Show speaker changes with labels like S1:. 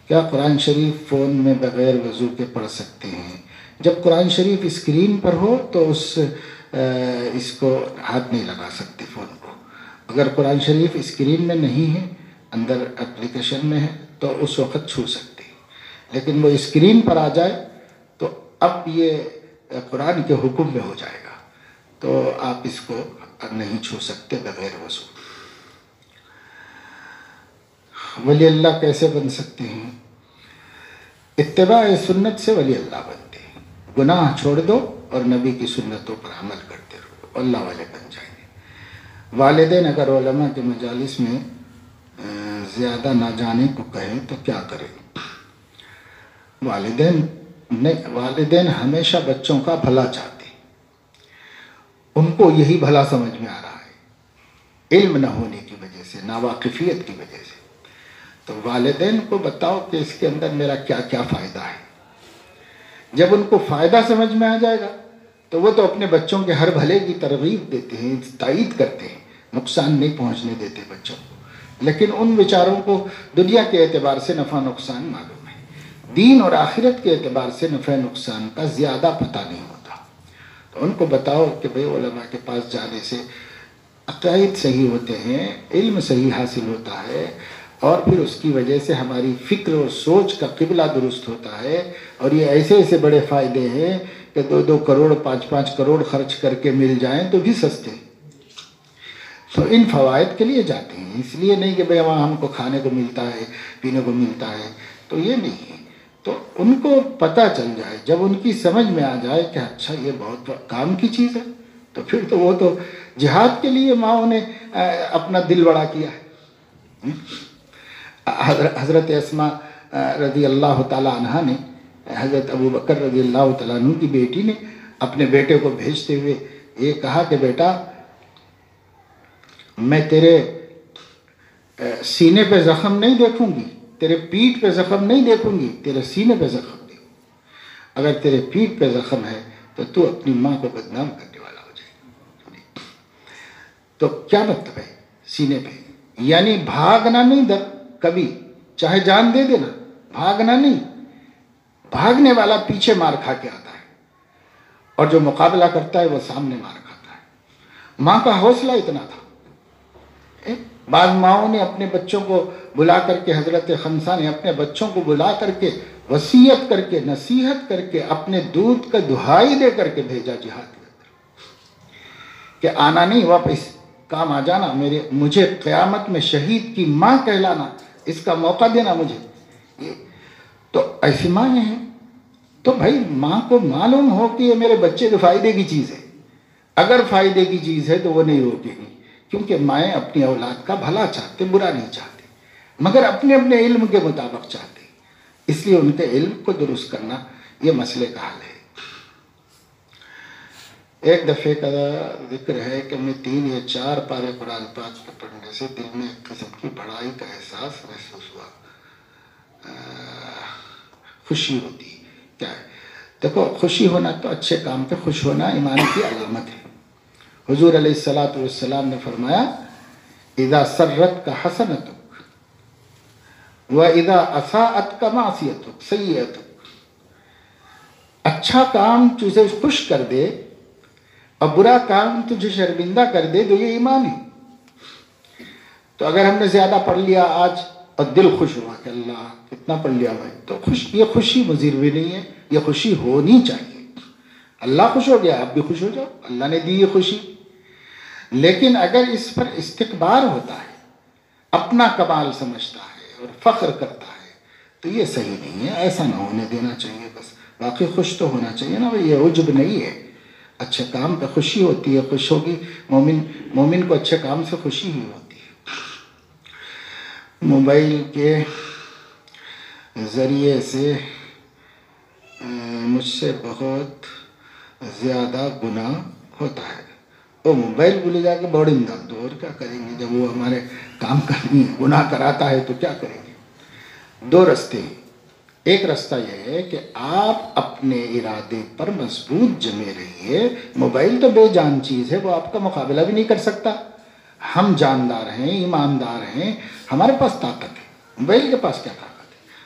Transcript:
S1: کیا قرآن شریف فون میں بغیر وضو کے پڑھ سکتے ہیں؟ جب قرآن شریف اسکرین پر ہو تو اس کو ہاتھ نہیں لگا سکتے فون کو. اگر قرآن شریف اسکرین میں نہیں ہے، اندر اپلیکیشن میں ہے، تو اس وقت چھو سکتے ہیں. لیکن وہ اسکرین پر آ جائے تو اب یہ قرآن کے حکم میں ہو جائے گا، تو آپ اس کو نہیں چھو سکتے بغیر وضو. ولی اللہ کیسے بن سکتے ہیں؟ اتباع سنت سے ولی اللہ بنتے ہیں. گناہ چھوڑ دو اور نبی کی سنتوں پر عمل کرتے رہو، اللہ والے بن جائیں گے. والدین اگر علماء کے مجالس میں زیادہ نہ جانے کو کہیں تو کیا کریں؟ والدین ہمیشہ بچوں کا بھلا چاہتے ہیں. ان کو یہی بھلا سمجھ میں آ رہا ہے، علم نہ ہونے کی وجہ سے، ناواقفیت کی وجہ سے. تو والدین کو بتاؤ کہ اس کے اندر میرا کیا کیا فائدہ ہے. جب ان کو فائدہ سمجھ میں آ جائے گا تو وہ تو اپنے بچوں کے ہر بھلے کی ترغیب دیتے ہیں، تائید کرتے ہیں، نقصان نہیں پہنچنے دیتے بچوں کو. لیکن ان بیچاروں کو دنیا کے اعتبار سے نفع نقصان معلوم ہے، دین اور آخرت کے اعتبار سے نفع نقصان کا زیادہ پتہ نہیں ہوتا. تو ان کو بتاؤ کہ بھئی علماء کے پاس جانے سے عقائد صحیح ہوتے ہیں، علم صحیح حاصل ہوتا ہے، اور پھر اس کی وجہ سے ہماری فکر اور سوچ کا قبلہ درست ہوتا ہے. اور یہ ایسے ایسے بڑے فائدے ہیں کہ 2-2 کروڑ 5-5 کروڑ خرچ کر کے مل جائیں تو بھی سستے. تو ان فوائد کے لیے جاتے ہیں، اس لیے نہیں کہ بھئی وہاں ہم کو کھانے کو ملتا ہے، پینے کو ملتا ہے، تو یہ نہیں ہے. تو ان کو پتہ چل جائے، جب ان کی سمجھ میں آ جائے کہ اچھا یہ بہت کام کی چیز ہے، تو پھر تو وہ تو جہاد کے لیے ماں نے اپنا دل بڑا کیا ہے. حضرت اسماء رضی اللہ تعالیٰ عنہ نے، حضرت ابو بکر رضی اللہ تعالیٰ عنہ کی بیٹی نے اپنے بیٹے کو بھیجتے ہوئے یہ کہا کہ بیٹا میں تیرے سینے پہ زخم نہیں دیکھوں گی، تیرے پیٹھ پہ زخم نہیں دیکھوں گی، تیرے سینے پہ زخم دیکھوں. اگر تیرے پیٹھ پہ زخم ہے تو اپنی ماں کو بدنام کرنے والا ہو جائے. تو کیا مطلب ہے سینے پہ؟ یعنی بھاگنا نہیں کبھی، چاہے جان دے دینا، بھاگنا نہیں. بھاگنے والا پیچھے مار کھا کے آتا ہے، اور جو مقابلہ کرتا ہے وہ سامنے مار کھاتا ہے. ماں کا حوصلہ اتنا تھا. بعض ماؤں نے اپنے بچوں کو بلا کر کے، حضرت خمسہ نے اپنے بچوں کو بلا کر کے وصیت کر کے، نصیحت کر کے، اپنے دودھ کا دہائی دے کر کے بھیجا جہاد کے اندر کہ آنا نہیں، واپس کام آ جانا، مجھے قیامت میں شہید کی ماں کہلانا، اس کا موقع دینا مجھے. تو ایسی ماں ہیں. تو بھائی ماں کو معلوم ہو کہ یہ میرے بچے کے فائدے کی چیز ہے. اگر فائدے کی چیز ہے تو وہ نہیں روکے گی، کیونکہ مائیں اپنی اولاد کا بھلا چاہتے، برا نہیں چاہتے، مگر اپنے اپنے علم کے مطابق چاہتے. اس لیے ان کے علم کو درست کرنا یہ مسئلے کا حل ہے. ایک دفعے کا ذکر ہے کہ میں 3 یا 4 پارے قرآن پاک کے پڑھنے سے دل میں ایک قسم کی بڑائی کا احساس محسوس ہوا، خوشی ہوتی. کیا ہے؟ دیکھو، خوشی ہونا تو اچھے کام پہ خوش ہونا ایمان کی علامت ہے. حضور علیہ الصلوۃ والسلام نے فرمایا اذا سرتک حسنتک واذا اساءتک معصیتک سیئتک. اچھا کام تجھے خوش کر دے اور برا کام تجھے شرمندہ کر دے تو یہ ایمان ہے. تو اگر ہم نے زیادہ پڑھ لیا آج اور دل خوش ہوا کہ اللہ کتنا پڑھ لیا بھائی، تو یہ خوشی مضر بھی نہیں ہے، یہ خوشی ہونی چاہیے. اللہ خوش ہو گیا، آپ بھی خوش ہو جاؤ، اللہ نے دی یہ خوشی. لیکن اگر اس پر استکبار ہوتا ہے، اپنا کمال سمجھتا ہے اور فخر کرتا ہے، تو یہ صحیح نہیں ہے. ایسا نہ ہونے دینا چاہیے. بس باقی خوش تو ہونا چاہیے نا، یہ عجب نہیں ہے. اچھے کام پہ خوشی ہوتی ہے، خوش ہوگی. مومن کو اچھے کام سے خوشی ہی ہوتی ہے. موبائل کے ذریعے سے مجھ سے بہت زیادہ گناہ ہوتا ہے. وہ موبائل بھول جا کے بڑی امداد دو، اور کیا کریں گے جب وہ ہمارے کام کرنی ہے، گناہ کراتا ہے تو کیا کریں گے. 2 رستے ہیں. ایک راستہ یہ ہے کہ آپ اپنے ارادے پر مضبوط جمے رہیے. موبائل تو بے جان چیز ہے، وہ آپ کا مقابلہ بھی نہیں کر سکتا. ہم جاندار ہیں، ایماندار ہیں، ہمارے پاس طاقت ہے. موبائل کے پاس کیا طاقت ہے؟